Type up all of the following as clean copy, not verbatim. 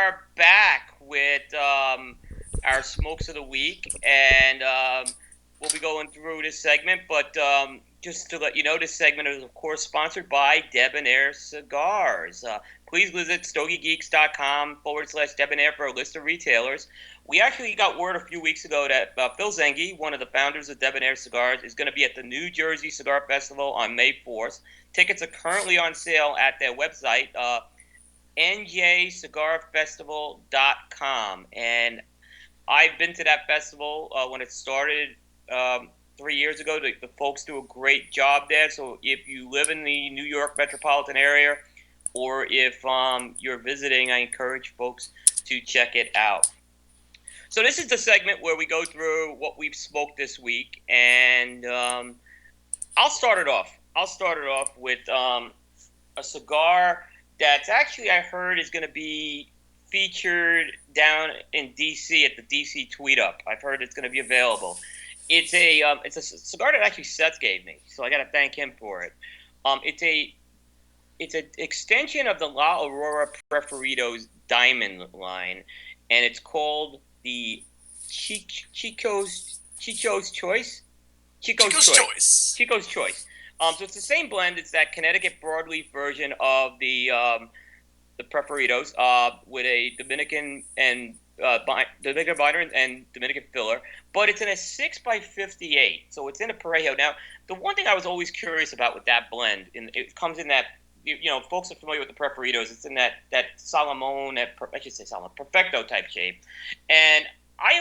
are back with our smokes of the week, and we'll be going through this segment. But just to let you know, this segment is, of course, sponsored by Debonair Cigars. Please visit stogiegeeks.com/Debonair for a list of retailers. We actually got word a few weeks ago that Phil Zengi, one of the founders of Debonair Cigars, is going to be at the New Jersey Cigar Festival on May 4th. Tickets are currently on sale at their website, njcigarfestival.com. And I've been to that festival when it started 3 years ago. The folks do a great job there. So if you live in the New York metropolitan area, or if you're visiting, I encourage folks to check it out. So this is the segment where we go through what we've smoked this week, and I'll start it off. With a cigar that's actually, I heard, is going to be featured down in D.C. at the D.C. Tweet Up. I've heard it's going to be available. It's a cigar that actually Seth gave me, so I got to thank him for it. It's an extension of the La Aurora Preferidos Diamond line, and it's called the Chico's Choice. Chico's Choice. So it's the same blend. It's that Connecticut broadleaf version of the Preferidos with a Dominican and Dominican binder and Dominican filler, but it's in a 6x58, so it's in a Parejo. Now, the one thing I was always curious about with that blend, it comes in that, folks are familiar with the Preferidos. It's in that Salomon, Perfecto type shape, and I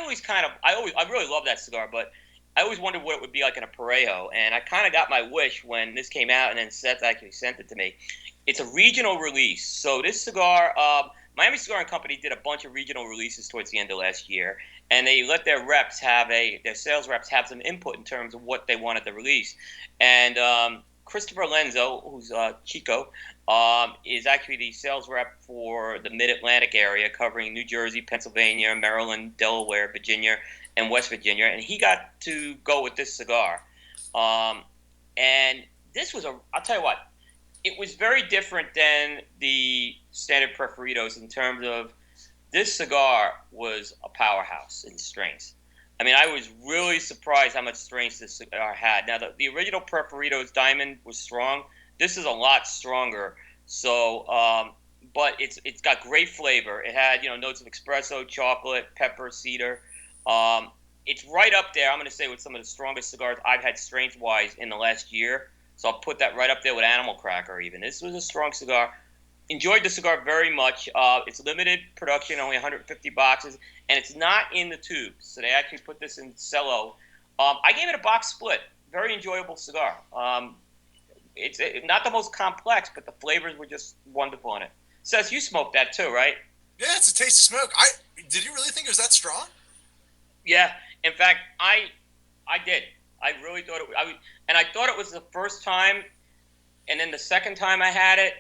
really love that cigar, but I always wondered what it would be like in a Parejo, and I kind of got my wish when this came out, and then Seth actually sent it to me. It's a regional release. So this cigar, Miami Cigar and Company did a bunch of regional releases towards the end of last year, and they let their sales reps have some input in terms of what they wanted to release. And Christopher Lenzo, who's Chico, is actually the sales rep for the Mid-Atlantic area, covering New Jersey, Pennsylvania, Maryland, Delaware, Virginia, and West Virginia, and he got to go with this cigar. And this was I'll tell you what, it was very different than the standard Preferidos in terms of this cigar was a powerhouse in strengths. I mean, I was really surprised how much strength this cigar had. Now, the original Preferidos Diamond was strong. This is a lot stronger. So, but it's got great flavor. It had, notes of espresso, chocolate, pepper, cedar. It's right up there, I'm going to say, with some of the strongest cigars I've had strength-wise in the last year. So I'll put that right up there with Animal Cracker even. This was a strong cigar. Enjoyed the cigar very much. It's limited production, only 150 boxes, and it's not in the tubes. So they actually put this in cello. I gave it a box split. Very enjoyable cigar. It's not the most complex, but the flavors were just wonderful in it. Seth, you smoked that too, right? Yeah, it's a tasty smoke. Did you really think it was that strong? Yeah. In fact, I did. I really thought it. And I thought it was the first time, and then the second time I had it,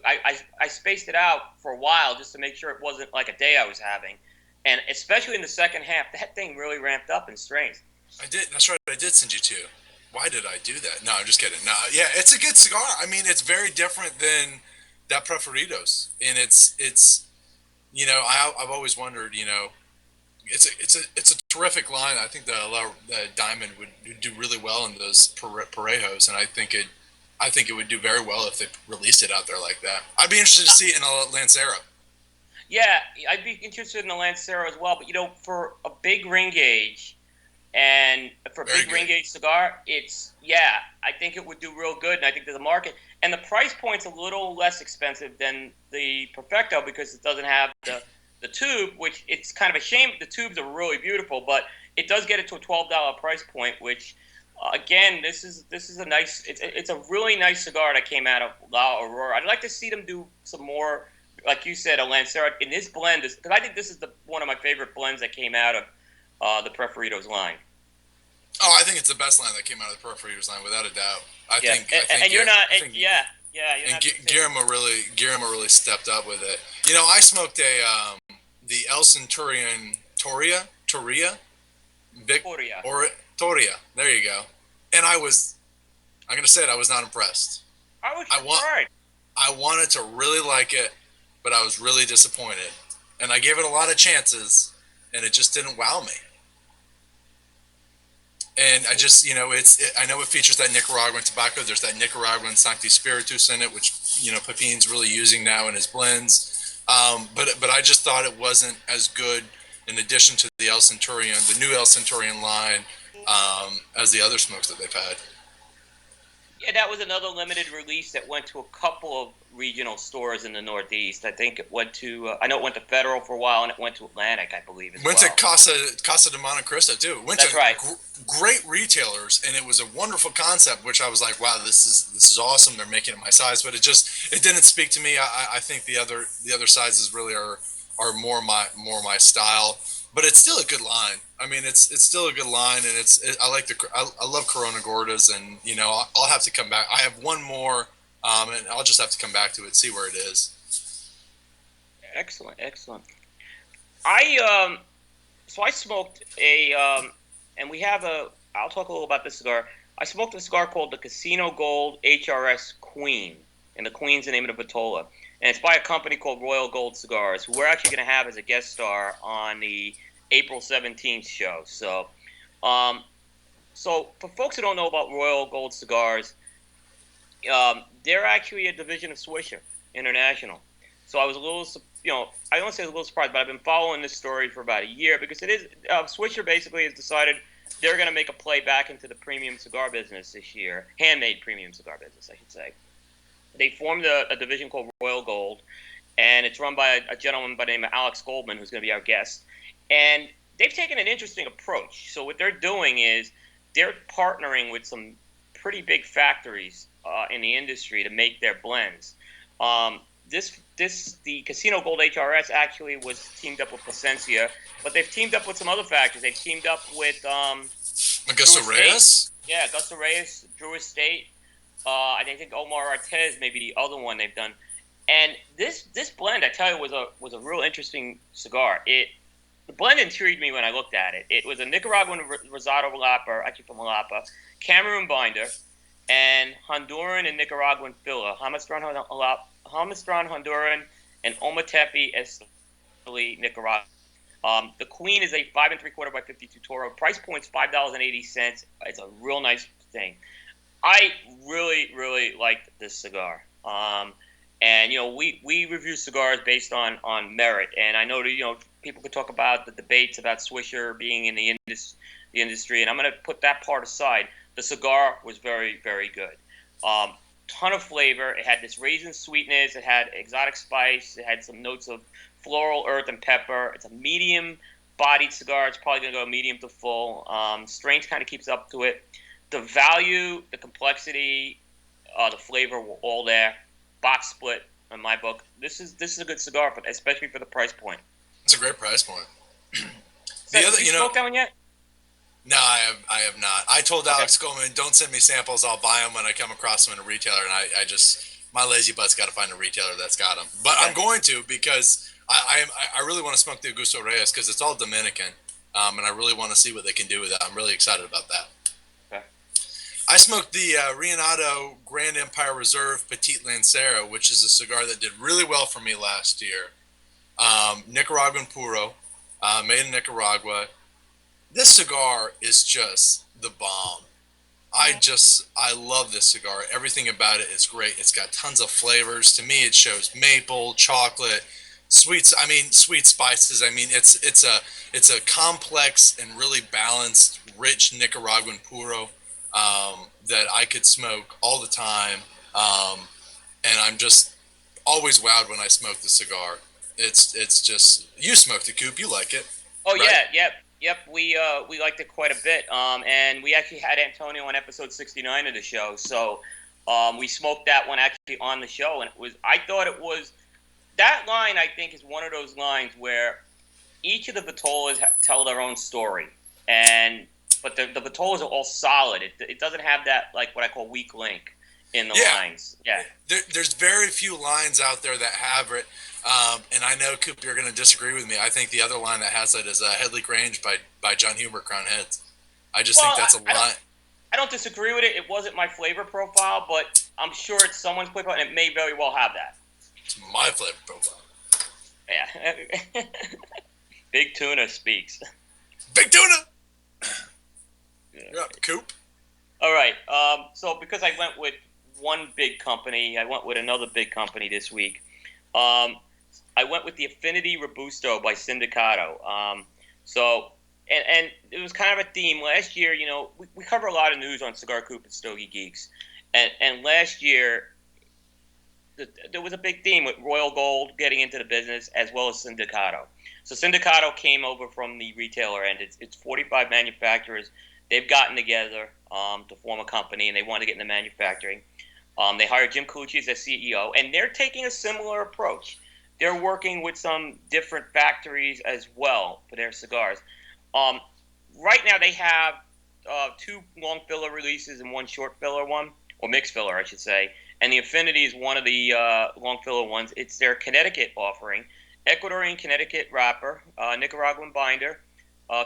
I spaced it out for a while just to make sure it wasn't like a day I was having, and especially in the second half, that thing really ramped up in strength. I did. That's right. I did send you two. Why did I do that? No, I'm just kidding. No, yeah, it's a good cigar. I mean, it's very different than that Preferidos, and it's I've always wondered, it's a terrific line. I think the Diamond would do really well in those Parejos, and I think it would do very well if they released it out there like that. I'd be interested to see it in a Lancero. Yeah, I'd be interested in the Lancero as well. But for a big ring gauge, and for a big ring gauge cigar, I think it would do real good. And I think there's a market, and the price point's a little less expensive than the Perfecto because it doesn't have the tube, which it's kind of a shame. The tubes are really beautiful, but it does get it to a $12 price point, which again, this is a nice. It's a really nice cigar that came out of La Aurora. I'd like to see them do some more, like you said, a Lancero in this blend, because I think this is one of my favorite blends that came out of the Preferidos line. Oh, I think it's the best line that came out of the Preferidos line, without a doubt. I think you're not. Guillermo really stepped up with it. I smoked the El Centurion Toria. Toria. There you go. And I'm going to say it, I was not impressed. I was surprised. I wanted to really like it, but I was really disappointed. and I gave it a lot of chances, and it just didn't wow me. And I just, I know it features that Nicaraguan tobacco. There's that Nicaraguan Sancti Spiritus in it, which, Pepin's really using now in his blends. But I just thought it wasn't as good in addition to the El Centurion, the new El Centurion line, as the other smokes that they've had. Yeah, that was another limited release that went to a couple of regional stores in the Northeast. I think it went to, I know it went to Federal for a while, and it went to Atlantic, I believe, as Went well. to Casa de Monte Cristo too. Went That's to right. Great retailers, and it was a wonderful concept. Which I was like, wow, this is awesome. They're making it my size, but it didn't speak to me. I think the other sizes really are more my style. But it's still a good line. I mean, it's still a good line, and I love Corona Gordas, and I'll have to come back. I have one more, and I'll just have to come back to it, see where it is. Excellent, excellent. I so I smoked and we have a. I'll talk a little about this cigar. I smoked a cigar called the Casino Gold HRS Queen, and the Queen's the name of the Vitola, and it's by a company called Royal Gold Cigars, who we're actually going to have as a guest star on the April 17th show. So for folks who don't know about Royal Gold Cigars, they're actually a division of Swisher International. So I was a little, I don't say a little surprised, but I've been following this story for about a year because it is Swisher basically has decided they're going to make a play back into the premium cigar business this year, handmade premium cigar business, I should say. They formed a division called Royal Gold, and it's run by a gentleman by the name of Alex Goldman, who's going to be our guest. And they've taken an interesting approach. So what they're doing is they're partnering with some pretty big factories in the industry to make their blends. The Casino Gold HRS actually was teamed up with Plasencia, but they've teamed up with some other factories. They've teamed up with Augusto Reyes? Yeah, Augusto Reyes, Drew Estate. I think Omar Artez may be the other one they've done. And this blend, I tell you, was a real interesting cigar. The blend intrigued me when I looked at it. It was a Nicaraguan Rosado Lapa, actually from Lapa, Cameroon binder, and Honduran and Nicaraguan filler. Jamastran Honduran and Ometepe Esteli Nicaraguan. The Queen is a 5 3/4 by 52 Toro. Price point's $5.80. It's a real nice thing. I really, really liked this cigar. And we review cigars based on merit. And I know that people could talk about the debates about Swisher being in the industry, and I'm going to put that part aside. The cigar was very, very good. Ton of flavor. It had this raisin sweetness. It had exotic spice. It had some notes of floral, earth, and pepper. It's a medium-bodied cigar. It's probably going to go medium to full. Strength kind of keeps up to it. The value, the complexity, the flavor were all there. Box split in my book. This is a good cigar, especially for the price point. It's a great price point. Have you smoked that one yet? No, I have not. I told Alex Goldman, don't send me samples. I'll buy them when I come across them in a retailer, and I just my lazy butt's got to find a retailer that's got them. But I'm going to because I really want to smoke the Augusto Reyes because it's all Dominican, and I really want to see what they can do with that. I'm really excited about that. I smoked the Reynado Grand Empire Reserve Petit Lancero, which is a cigar that did really well for me last year. Nicaraguan Puro, made in Nicaragua. This cigar is just the bomb. I love this cigar. Everything about it is great. It's got tons of flavors. To me, it shows maple, chocolate, sweet spices. I mean, it's a complex and really balanced, rich Nicaraguan Puro. That I could smoke all the time, and I'm just always wowed when I smoke the cigar. It's just you smoked it, Coop. You like it? Oh right? Yep. We liked it quite a bit, and we actually had Antonio on episode 69 of the show, so we smoked that one actually on the show, and I thought it was that line. I think is one of those lines where each of the Vitolas tell their own story, but the Vitolas are all solid. It doesn't have that, like, what I call weak link in the lines. Yeah. There's very few lines out there that have it. And I know, Coop, you're going to disagree with me. I think the other line that has it is Headley Grange by John Hubert, Crown Heads. I just think that's a line. I don't disagree with it. It wasn't my flavor profile, but I'm sure it's someone's flavor, and it may very well have that. It's my flavor profile. Yeah. Big Tuna speaks. Big Tuna. You're up, Coop. All right. So because I went with one big company, I went with another big company this week. I went with the Affinity Robusto by Sindicato. And it was kind of a theme. Last year, we cover a lot of news on Cigar Coop and Stogie Geeks. And last year, there was a big theme with Royal Gold getting into the business as well as Sindicato. So Sindicato came over from the retailer end. It's 45 manufacturers. They've gotten together to form a company, and they want to get into manufacturing. They hired Jim Kuuts as their CEO, and they're taking a similar approach. They're working with some different factories as well for their cigars. Right now, they have 2 long filler releases and 1 short filler one, or mixed filler, I should say. And the Affinity is one of the long filler ones. It's their Connecticut offering. Ecuadorian Connecticut wrapper, Nicaraguan binder,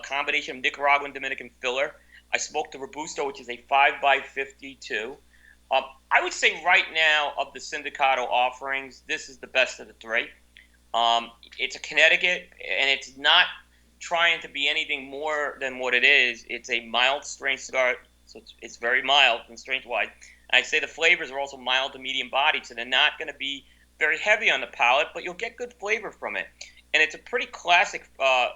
combination of Nicaraguan Dominican filler. I smoked the Robusto, which is a 5x52. I would say right now of the Sindicato offerings, this is the best of the 3. It's a Connecticut, and it's not trying to be anything more than what it is. It's a mild strain cigar, so it's very mild and strain-wide. I'd say the flavors are also mild to medium bodied, so they're not going to be very heavy on the palate, but you'll get good flavor from it. And it's a pretty classic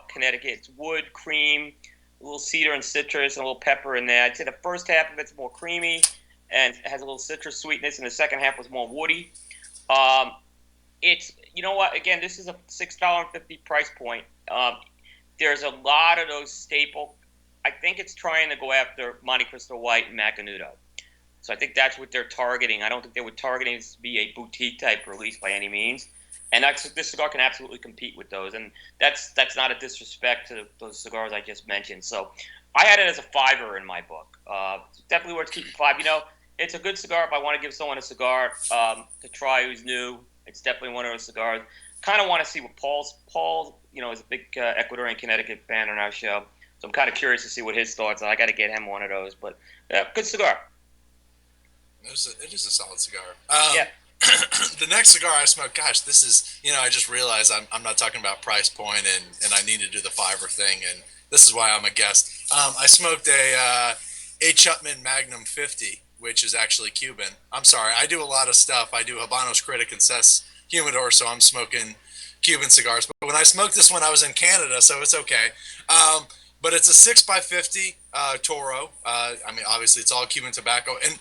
Connecticut. It's wood, cream, a little cedar and citrus, and a little pepper in there. I'd say the first half of it's more creamy and has a little citrus sweetness, and the second half was more woody. It's, you know what, again, this is a $6.50 price point. There's a lot of those staple. I think it's trying to go after Monte Cristo White and Macanudo. So I think that's what they're targeting. I don't think they were targeting this to be a boutique-type release by any means. And this cigar can absolutely compete with those. And that's not a disrespect to those cigars I just mentioned. So I had it as a 5 in my book. It's definitely worth keeping 5. It's a good cigar if I want to give someone a cigar to try who's new. It's definitely one of those cigars. Kind of want to see what Paul, is a big Ecuadorian Connecticut fan on our show. So I'm kind of curious to see what his thoughts are. I got to get him one of those. But yeah, good cigar. It is a solid cigar. Yeah. The next cigar I smoked, gosh, this is, I just realized I'm not talking about price point and I need to do the 5 thing, and this is why I'm a guest. I smoked a Chapman Magnum 50, which is actually Cuban. I'm sorry, I do a lot of stuff. I do Habanos Critic and Cess Humidor, so I'm smoking Cuban cigars. But when I smoked this one, I was in Canada, so it's okay. But it's a 6x50 Toro. Obviously, it's all Cuban tobacco. And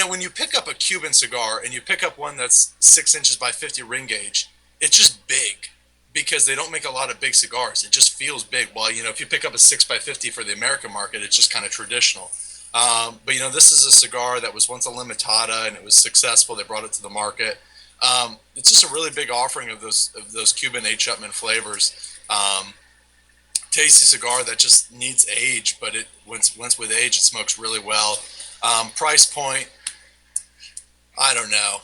when you pick up a Cuban cigar and you pick up one that's 6 inches by 50 ring gauge, it's just big because they don't make a lot of big cigars. It just feels big. While, if you pick up a 6x50 for the American market, it's just kind of traditional. But this is a cigar that was once a limitada and it was successful. They brought it to the market. It's just a really big offering of those Cuban Chapman flavors. Tasty cigar that just needs age, but once with age, it smokes really well. Price point, I don't know.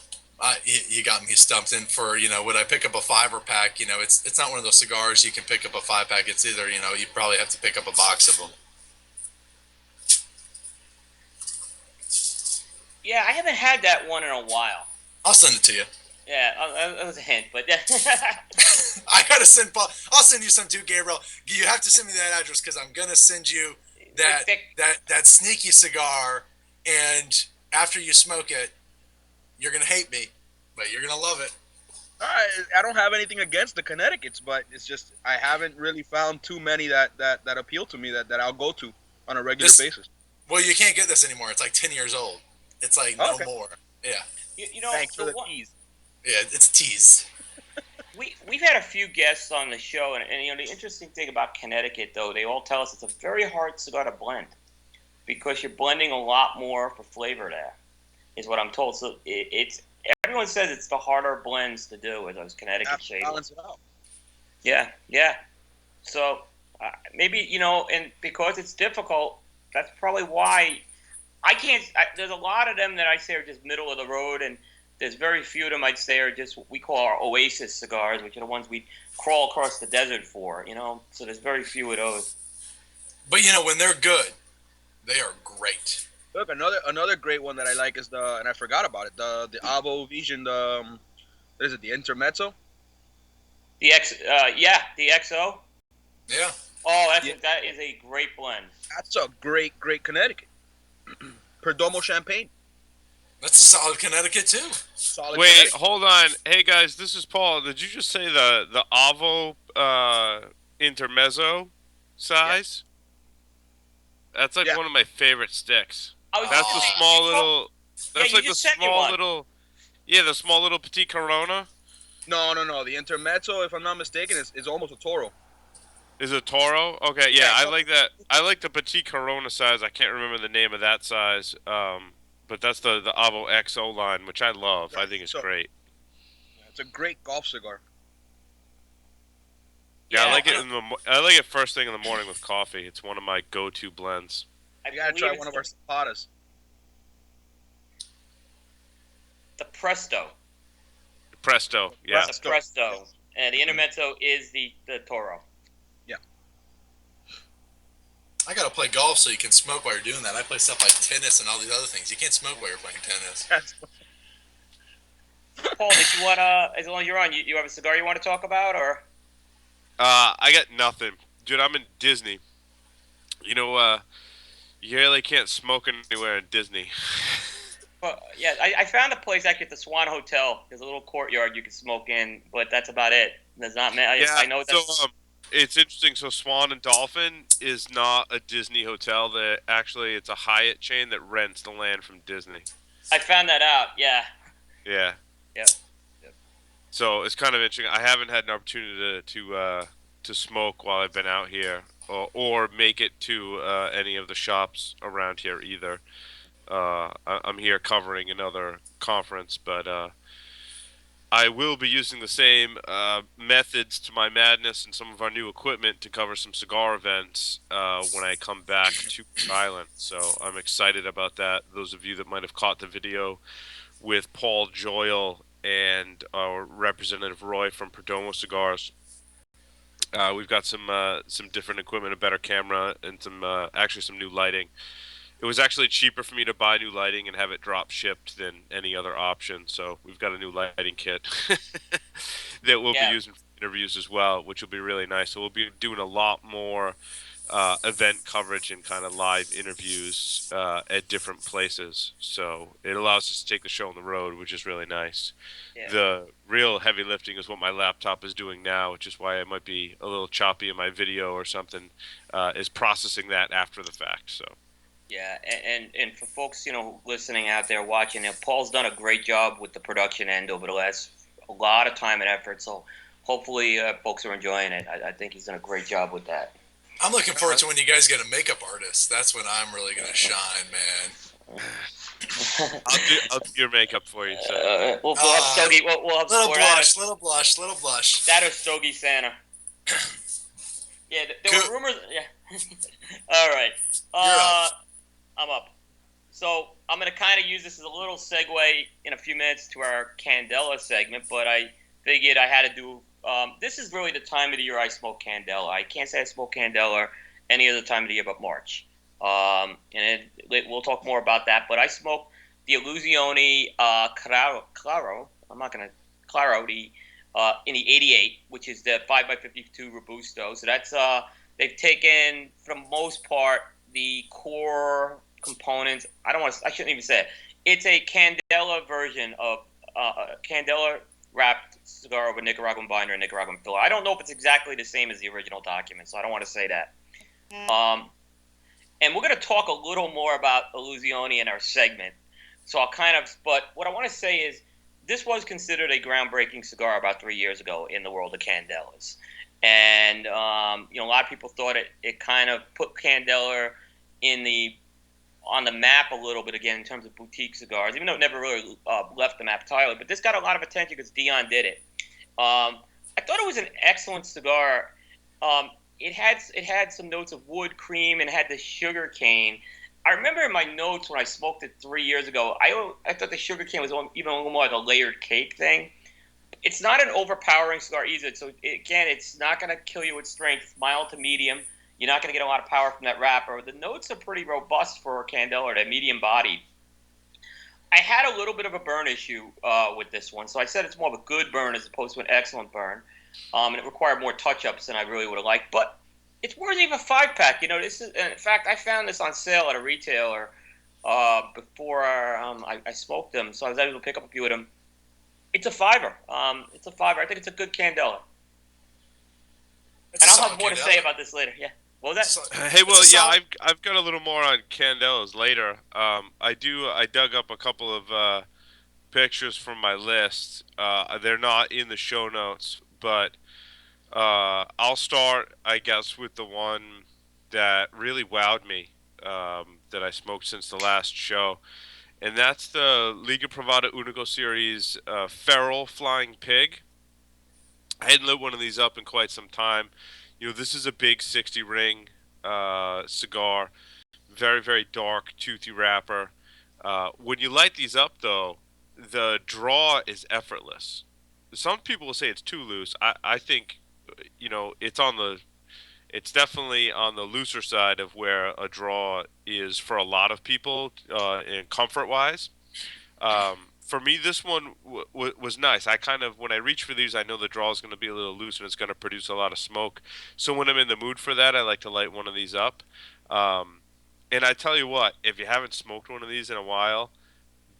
You got me stumped in for, would I pick up a 5 pack? It's not one of those cigars you can pick up a 5 pack. It's either, you probably have to pick up a box of them. Yeah, I haven't had that one in a while. I'll send it to you. Yeah, that was a hint, but I gotta send Paul. I'll send you some too, Gabriel. You have to send me that address because I'm gonna send you that sneaky cigar, and after you smoke it, you're gonna hate me, but you're gonna love it. I don't have anything against the Connecticut's, but it's just I haven't really found too many that appeal to me that I'll go to on a regular basis. Well, you can't get this anymore. It's like 10 years old. It's like no more. Yeah. Thanks for the tease. Yeah, it's a tease. We've had a few guests on the show, and the interesting thing about Connecticut, though, they all tell us it's a very hard cigar to blend because you're blending a lot more for flavor there, is what I'm told. So everyone says it's the harder blends to do with those Connecticut shades. Balance it out. Yeah. So maybe, and because it's difficult, that's probably why I can't. There's a lot of them that I say are just middle of the road, and there's very few of them I'd say are just what we call our oasis cigars, which are the ones we crawl across the desert for, So there's very few of those. But, when they're good, they are great. Look, another great one that I like is and I forgot about it, the Avo Vision, what is it, the Intermezzo? The XO. Yeah. Oh, Yeah, that is a great blend. that's a great Connecticut. Perdomo champagne, That's a solid Connecticut too. solid Wait, Connecticut. hold on. Hey guys, this is Paul. Did you just say the Avo intermezzo Yeah, size? That's like yeah. one of my favorite sticks. I was That's just the gonna say, small little. yeah, That's you like the just sent me small one. little. Yeah, the small little petit Corona. No, no, no. The intermezzo, if I'm not mistaken, is almost a Toro. Is it Toro? Okay, yeah, Yeah, it's I almost, like that. I like the petit Corona size. I can't remember the name of that size. But that's the Avo XO line, which I love. I right. think it's So great. it's a great golf cigar. Yeah, I Yeah, like it I like it first thing in the morning with coffee. It's one of my go-to blends. I You gotta believe try it's one of our Zapatas. the Presto. Presto, yeah. The Presto. Presto, and the Intermezzo is the Toro. Yeah. I gotta play golf so you can smoke while you're doing that. I play stuff like tennis and all these other things. You can't smoke while you're playing tennis. Paul, did you want as long as you're on, you have a cigar you want to talk about, or? I got nothing, dude. I'm in Disney. You know, you really can't smoke anywhere in Disney. Well, yeah, I found a place actually at the Swan Hotel. There's a little courtyard you can smoke in, but that's about it. There's not many. Yeah, I know so that's. it's interesting. So Swan and Dolphin is not a Disney hotel. That actually, it's a Hyatt chain that rents the land from Disney. I found that out. Yeah. Yeah. Yep. So it's kind of interesting. I haven't had an opportunity to smoke while I've been out here, or make it to any of the shops around here either. I'm here covering another conference, but I will be using the same methods to my madness and some of our new equipment to cover some cigar events when I come back to Rhode Island. So I'm excited about that. Those of you that might have caught the video with Paul Joyle and our representative Roy from Perdomo Cigars, we've got some different equipment, a better camera, and some new lighting. It was actually cheaper for me to buy new lighting and have it drop shipped than any other option. So we've got a new lighting kit that we'll be Yeah. using for interviews as well, which will be really nice. So we'll be doing a lot more event coverage and kind of live interviews at different places. So it allows us to take the show on the road, which is really nice. Yeah. The real heavy lifting is what my laptop is doing now, which is why I might be a little choppy in my video or something, is processing that after the fact. So. Yeah, and for folks, listening out there watching, Paul's done a great job with the production end over the last a lot of time and effort. So hopefully, folks are enjoying it. I think he's done a great job with that. I'm looking forward to when you guys get a makeup artist. That's when I'm really gonna shine, man. I'll do your makeup for you. So. We'll have Stogie. We'll have Little or blush, little blush, little blush. that or Stogie Santa. Yeah, there Cool. were rumors. Yeah. All right. You're up. I'm up. So I'm going to kind of use this as a little segue in a few minutes to our Candela segment, but I figured I had to do. This is really the time of the year I smoke Candela. I can't say I smoke Candela any other time of the year but March. We'll talk more about that. But I smoke the Illusione Claro. I'm not going to Claro in the 88, which is the 5x52 Robusto. So that's they've taken for the most part the core components. I shouldn't even say it. It's a Candela version of a Candela wrapped cigar of a Nicaraguan binder and Nicaraguan filler. I don't know if it's exactly the same as the original document, so I don't want to say that. And we're going to talk a little more about Illusione in our segment. So but what I want to say is this was considered a groundbreaking cigar about 3 years ago in the world of Candelas. And, a lot of people thought it kind of put Candela on the map a little bit again in terms of boutique cigars, even though it never really left the map entirely. But this got a lot of attention because Dion did it. I thought it was an excellent cigar. It had some notes of wood, cream, and had the sugar cane. I remember in my notes when I smoked it 3 years ago, I thought the sugar cane was even a little more like a layered cake thing. It's not an overpowering cigar either. So again, it's not going to kill you with strength. It's mild to medium. You're not going to get a lot of power from that wrapper. The notes are pretty robust for a Candela. They're medium bodied. I had a little bit of a burn issue with this one, so I said it's more of a good burn as opposed to an excellent burn, and it required more touch-ups than I really would have liked. But it's worthy of a 5-pack. This is, in fact, I found this on sale at a retailer before I smoked them, so I was able to pick up a few of them. It's a fiver. It's a fiver. I think it's a good Candela. And I'll have more to say about this later. Yeah. What was that? Hey, well, yeah, I've got a little more on Candelas later. I dug up a couple of pictures from my list. They're not in the show notes, but I'll start, I guess, with the one that really wowed me, that I smoked since the last show, and that's the Liga Privada Unico Series Feral Flying Pig. I hadn't lit one of these up in quite some time. This is a big 60 ring cigar, very, very dark, toothy wrapper. When you light these up, though, the draw is effortless. Some people will say it's too loose. I think, it's definitely on the looser side of where a draw is for a lot of people, in comfort wise. For me, this one was nice. I kind of, when I reach for these, I know the draw is going to be a little loose and it's going to produce a lot of smoke. So when I'm in the mood for that, I like to light one of these up. And I tell you what, if you haven't smoked one of these in a while,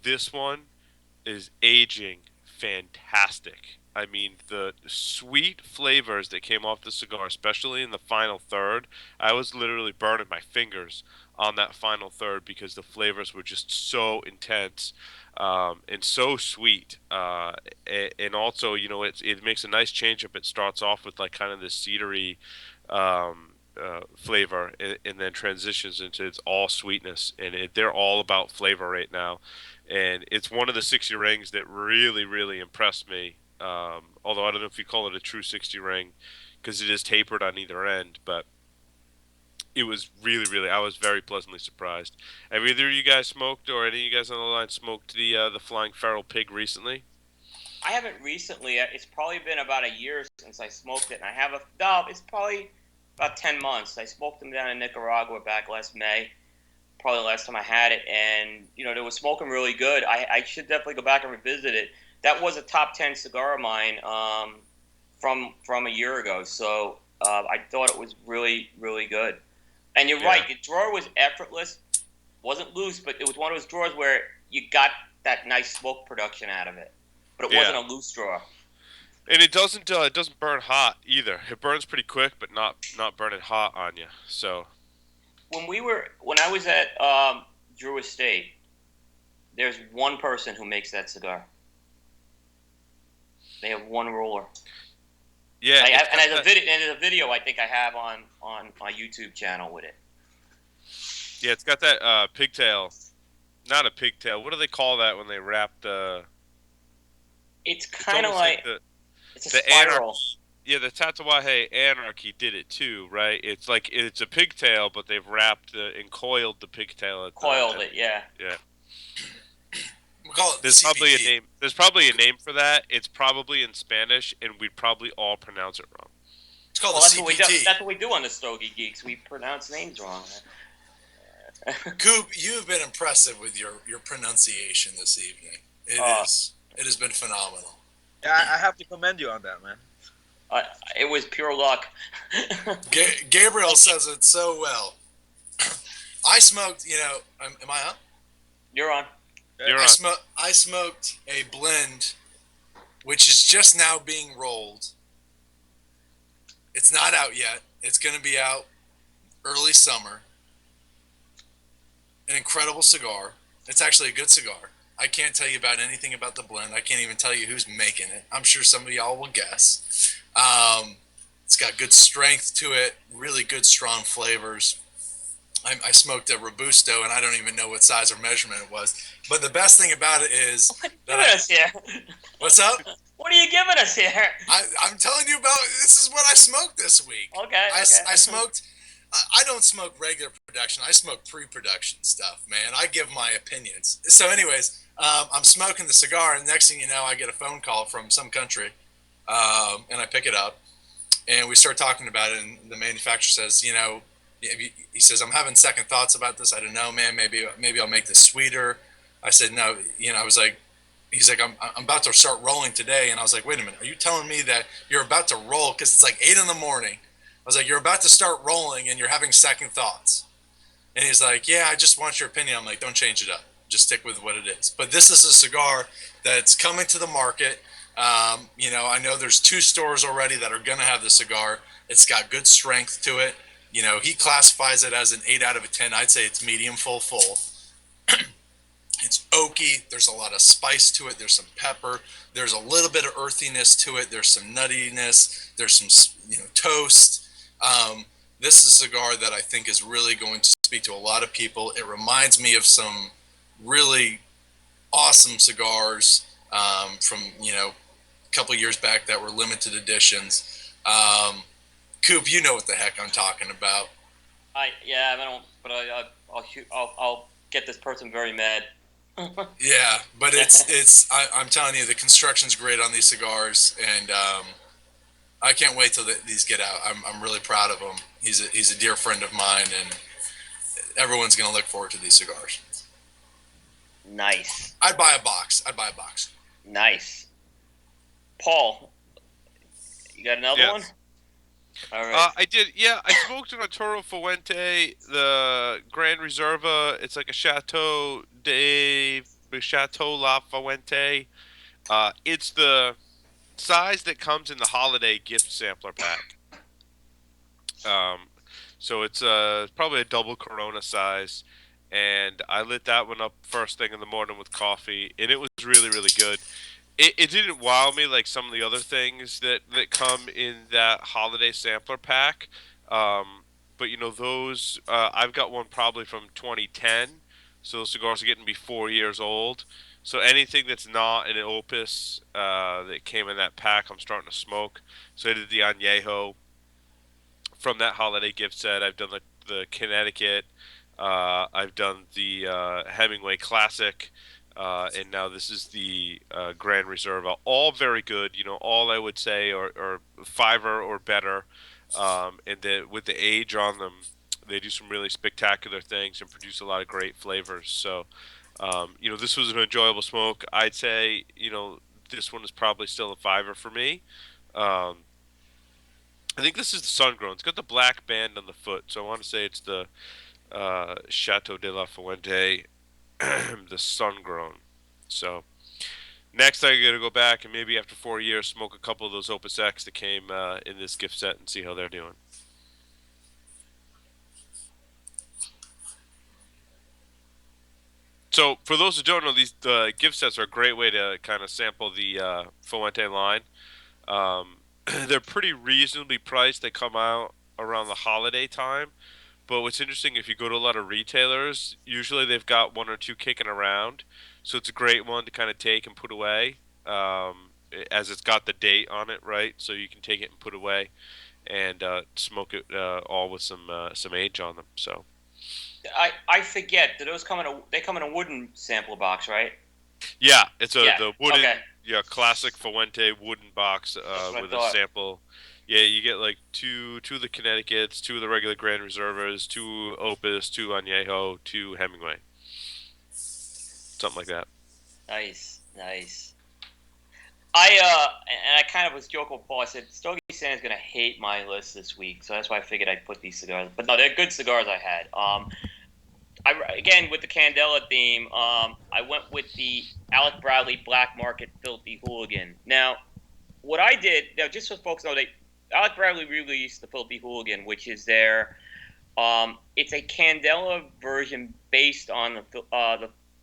this one is aging fantastic. I mean, the sweet flavors that came off the cigar, especially in the final third, I was literally burning my fingers on that final third because the flavors were just so intense, and so sweet. And also, it makes a nice change up. It starts off with like kind of this cedary flavor, and then transitions into its all sweetness. And they're all about flavor right now. And it's one of the 60 rings that really, really impressed me. Although I don't know if you call it a true 60 ring because it is tapered on either end, but it was really, really. I was very pleasantly surprised. Have either of you guys smoked, or any of you guys on the line smoked the Flying Feral Pig recently? I haven't recently. It's probably been about a year since I smoked it, and I have no. It's probably about 10 months. I smoked them down in Nicaragua back last May. Probably the last time I had it, and they were smoking really good. I should definitely go back and revisit it. That was a top 10 cigar of mine from a year ago, so I thought it was really, really good. And you're right, the drawer was effortless, wasn't loose, but it was one of those drawers where you got that nice smoke production out of it, but it wasn't a loose drawer. And it doesn't burn hot either. It burns pretty quick, but not burning hot on you. So when I was at Drew Estate, there's one person who makes that cigar. They have one roller. Yeah, and there's a video I think I have on my YouTube channel with it. Yeah, it's got that pigtail. Not a pigtail. What do they call that when they wrap the? It's kind of like it's a spiral. Anarchy. Yeah, the Tatawahe Anarchy did it too, right? It's like it's a pigtail, but they've wrapped and coiled the pigtail. Yeah. Yeah. We call it There's CPT. probably a name. There's probably a name for that. It's probably in Spanish, and we'd probably all pronounce it wrong. It's called that's CPT. That's what we do on the Stogie Geeks. We pronounce names wrong. Coop, you have been impressive with your pronunciation this evening. It has been phenomenal. Yeah, I have to commend you on that, man. It was pure luck. Gabriel says it so well. I smoked, am I on? You're on. I smoked a blend, which is just now being rolled. It's not out yet. It's going to be out early summer. An incredible cigar. It's actually a good cigar. I can't tell you about anything about the blend. I can't even tell you who's making it. I'm sure some of y'all will guess. It's got good strength to it, really good strong flavors. I smoked a Robusto, and I don't even know what size or measurement it was. But the best thing about it is What's up? What are you giving us here? I'm telling you about. This is what I smoked this week. Okay. I smoked. I don't smoke regular production. I smoke pre-production stuff, man. I give my opinions. So, anyways, I'm smoking the cigar, and next thing you know, I get a phone call from some country, and I pick it up, and we start talking about it. And the manufacturer says, he says, I'm having second thoughts about this. I don't know, man. Maybe I'll make this sweeter. I said, no, I was like, he's like, I'm about to start rolling today. And I was like, wait a minute, are you telling me that you're about to roll? Because it's like 8 in the morning. I was like, you're about to start rolling and you're having second thoughts. And he's like, yeah, I just want your opinion. I'm like, don't change it up. Just stick with what it is. But this is a cigar that's coming to the market. I know there's 2 stores already that are going to have the cigar. It's got good strength to it. He classifies it as an 8 out of a 10. I'd say it's medium full. It's oaky. There's a lot of spice to it. There's some pepper. There's a little bit of earthiness to it. There's some nuttiness. There's some, toast. This is a cigar that I think is really going to speak to a lot of people. It reminds me of some really awesome cigars from, a couple years back that were limited editions. Coop, you know what the heck I'm talking about. I don't, but I'll get this person very mad. Yeah, but I'm telling you, the construction's great on these cigars, and I can't wait till these get out. I'm really proud of him. He's a dear friend of mine, and everyone's gonna look forward to these cigars. Nice. I'd buy a box. Nice. Paul, you got another one? All right. I did. Yeah, I smoked an Arturo Fuente, the Grand Reserva. It's like a Chateau La Fuente. It's the size that comes in the holiday gift sampler pack. So it's probably a double Corona size, and I lit that one up first thing in the morning with coffee, and it was really, really good. It didn't wow me like some of the other things that come in that holiday sampler pack. But those I've got one probably from 2010, so those cigars are getting to be 4 years old. So anything that's not an Opus that came in that pack, I'm starting to smoke. So I did the Añejo from that holiday gift set. I've done the Connecticut. I've done the Hemingway Classic. And now this is the Grand Reserva. All very good. All I would say are fiver or better. And with the age on them, they do some really spectacular things and produce a lot of great flavors. So, this was an enjoyable smoke. I'd say, this one is probably still a fiver for me. Um, I think this is the sun grown. It's got the black band on the foot, so I want to say it's the Chateau de la Fuente, the sun grown. So next, I gotta go back and maybe after 4 years, smoke a couple of those Opus X that came in this gift set and see how they're doing. So for those who don't know, these gift sets are a great way to kind of sample the Fuente line. They're pretty reasonably priced. They come out around the holiday time. But what's interesting, if you go to a lot of retailers, usually they've got 1 or 2 kicking around. So it's a great one to kind of take and put away, as it's got the date on it, right? So you can take it and put away and smoke it all with some age on them. So I forget. They come in a wooden sample box, right? yeah, it's the wooden, okay. classic Fuente wooden box with a sample. Yeah, you get like two of the Connecticut's, 2 of the regular Grand Reservas, 2 Opus, 2 Añejo, 2 Hemingway, something like that. Nice. I kind of was joking with Paul. I said Stogie Santa's gonna hate my list this week, so that's why I figured I'd put these cigars. But no, they're good cigars I had. Again with the Candela theme, I went with the Alec Bradley Black Market Filthy Hooligan. Now, what I did, just so folks know, Alec Bradley released the Filthy Hooligan, which is it's a Candela version based on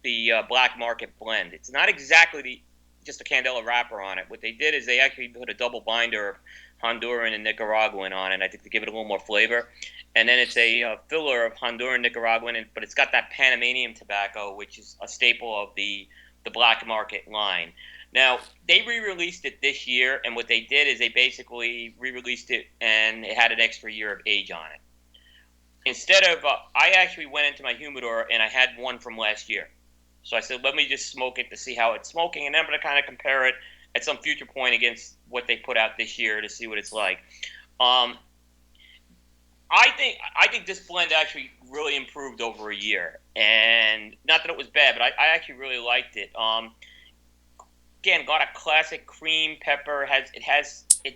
the Black Market blend. It's not exactly just a Candela wrapper on it. What they did is they actually put a double binder of Honduran and Nicaraguan on it, I think, to give it a little more flavor. And then it's a filler of Honduran, Nicaraguan, but it's got that Panamanian tobacco, which is a staple of the Black Market line. Now, they re-released it this year, and what they did is they basically re-released it, and it had an extra year of age on it. Instead of, I actually went into my humidor, and I had one from last year. So I said, let me just smoke it to see how it's smoking, and then I'm going to kind of compare it at some future point against what they put out this year to see what it's like. I think this blend actually really improved over a year. and not that it was bad, but I actually really liked it. Again, got a classic cream pepper.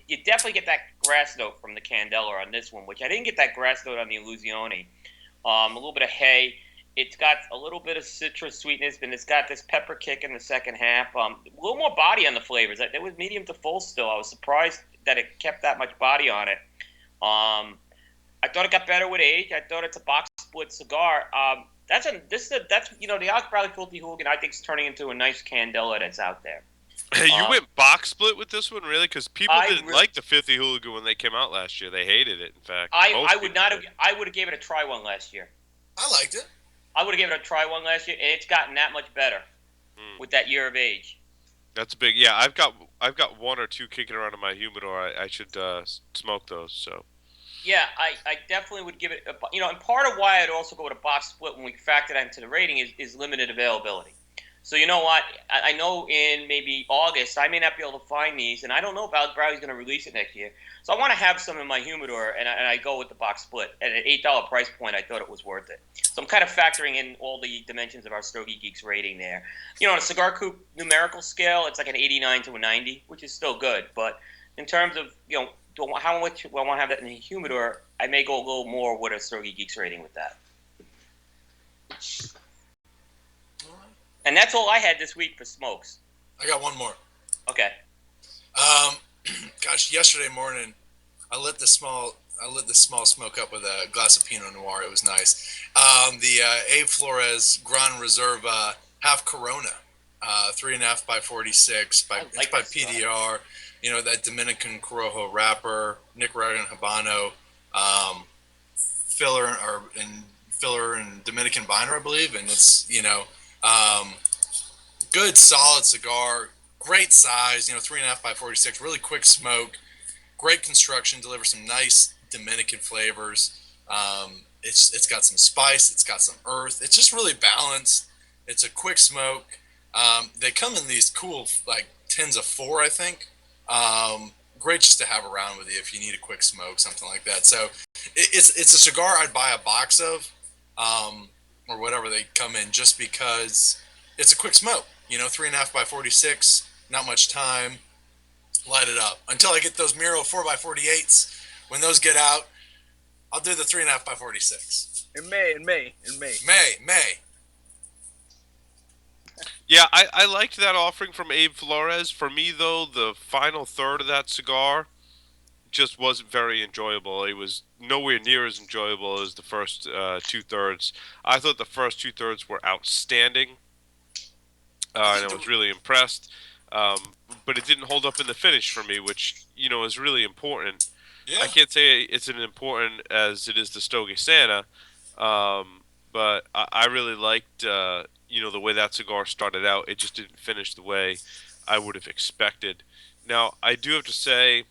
You definitely get that grass note from the Candela on this one, which I didn't get that grass note on the Illusione. A little bit of hay. It's got a little bit of citrus sweetness, and it's got this pepper kick in the second half. A little more body on the flavors. It was medium to full still. I was surprised that it kept that much body on it. I thought it got better with age. I thought it's a box split cigar. That's the Alex Bradley Filthy Hooligan. I think is turning into a nice Candela that's out there. You went box split with this one, really? Because people didn't really, like the 50 Hooligan when they came out last year. They hated it, in fact. I would not have. I would have gave it a try one last year. I liked it. I would have given it a try one last year, and it's gotten that much better with that year of age. That's big. Yeah, I've got one or two kicking around in my humidor. I should smoke those. So. Yeah, I definitely would give it. And part of why I'd also go with a box split when we factor that into the rating is limited availability. So you know what? I know in maybe August I may not be able to find these, and I don't know if Alex Bradley's going to release it next year. So I want to have some in my humidor, and I go with the box split at an $8 price point. I thought it was worth it. So I'm kind of factoring in all the dimensions of our Stogie Geeks rating there. On a Cigar Coop numerical scale, it's like an 89 to a 90, which is still good. But in terms of how much I want to have that in the humidor, I may go a little more with a Stogie Geeks rating with that. And that's all I had this week for smokes. I got one more. Okay. Gosh, yesterday morning, I lit this small smoke up with a glass of Pinot Noir. It was nice. The Abe Flores Grand Reserve half Corona, 3.5 by 46 it's by PDR. That Dominican Corojo wrapper, Nicaraguan Habano, filler and Dominican binder, I believe, and it's good solid cigar, great size, 3.5 by 46, really quick smoke, great construction, delivers some nice Dominican flavors. It's got some spice, it's got some earth, it's just really balanced. It's a quick smoke. They come in these cool like tins of 4, I think. Great just to have around with you if you need a quick smoke, something like that. So it's a cigar I'd buy a box of, or whatever they come in, just because it's a quick smoke. 3.5 by 46, not much time. Light it up until I get those Miro 4 by 48s. When those get out, I'll do the 3.5 by 46. In May. Yeah, I liked that offering from Abe Flores. For me, though, the final third of that cigar just wasn't very enjoyable. It was nowhere near as enjoyable as the first 2/3. I thought the first 2/3 were outstanding, and I was really impressed. But it didn't hold up in the finish for me, which is really important. Yeah. I can't say it's as important as it is the Stogie Santa, but I really liked the way that cigar started out. It just didn't finish the way I would have expected. Now, I do have to say,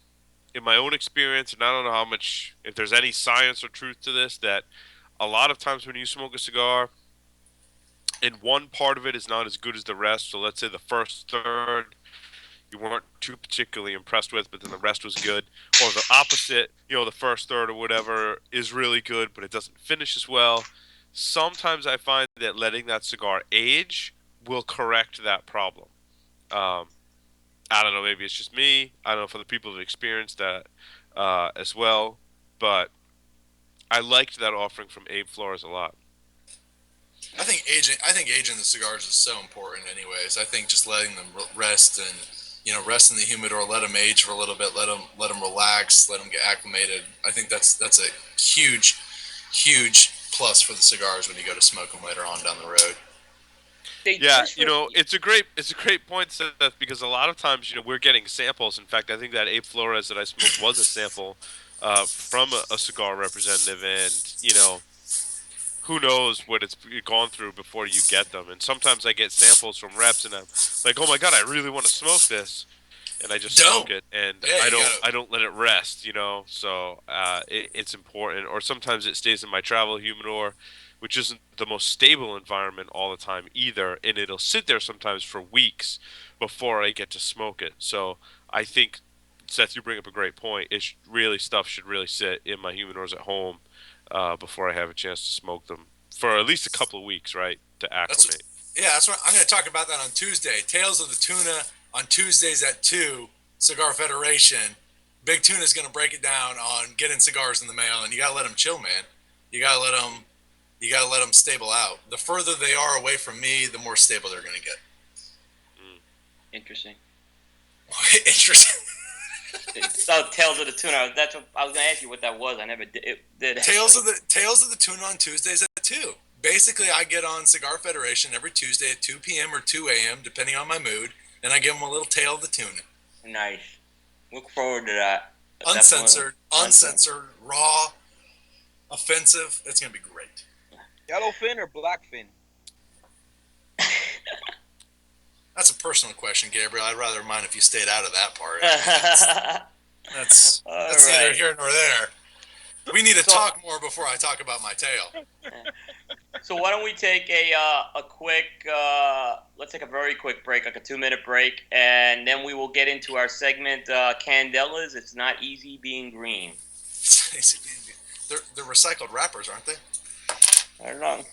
in my own experience, and I don't know how much, if there's any science or truth to this, that a lot of times when you smoke a cigar, and one part of it is not as good as the rest, so let's say the first third you weren't too particularly impressed with, but then the rest was good, or the opposite, the first third or whatever is really good, but it doesn't finish as well. Sometimes I find that letting that cigar age will correct that problem. I don't know, maybe it's just me. I don't know for the people who've experienced that as well, but I liked that offering from Abe Flores a lot. I think aging the cigars is so important. Anyways, I think just letting them rest and rest in the humidor, let them age for a little bit, let them relax, let them get acclimated. I think that's a huge plus for the cigars when you go to smoke them later on down the road. It's a great point, Seth, because a lot of times, we're getting samples. In fact, I think that Abe Flores that I smoked was a sample from a cigar representative, and who knows what it's gone through before you get them. And sometimes I get samples from reps, and I'm like, oh my god, I really want to smoke this, and I just smoke it, and I don't let it rest, So it's important. Or sometimes it stays in my travel humidor, which isn't the most stable environment all the time either, and it'll sit there sometimes for weeks before I get to smoke it. So I think, Seth, you bring up a great point. Stuff should really sit in my humidors at home before I have a chance to smoke them. for at least a couple of weeks, right, to acclimate. That's what I'm going to talk about that on Tuesday. Tales of the Tuna on Tuesdays at 2, Cigar Federation. Big Tuna's going to break it down on getting cigars in the mail, and you got to let them chill, man. You got to let them stable out. The further they are away from me, the more stable they're going to get. Interesting. Interesting. So Tales of the Tuna. That's what I was gonna ask you what that was. I never did. Tales of the Tuna on Tuesdays at 2. Basically, I get on Cigar Federation every Tuesday at 2 p.m. or 2 a.m. depending on my mood, and I give them a little tale of the tuna. Nice. Look forward to that. Uncensored, raw, offensive. It's gonna be great. Yellowfin or blackfin? That's a personal question, Gabriel. I'd rather mind if you stayed out of that part. That's neither here nor there. We need to talk more before I talk about my tale. So why don't we take a quick, let's take a very quick break, like a 2-minute break, and then we will get into our segment, Candelas. It's not easy being green. They're recycled wrappers, aren't they? I don't know.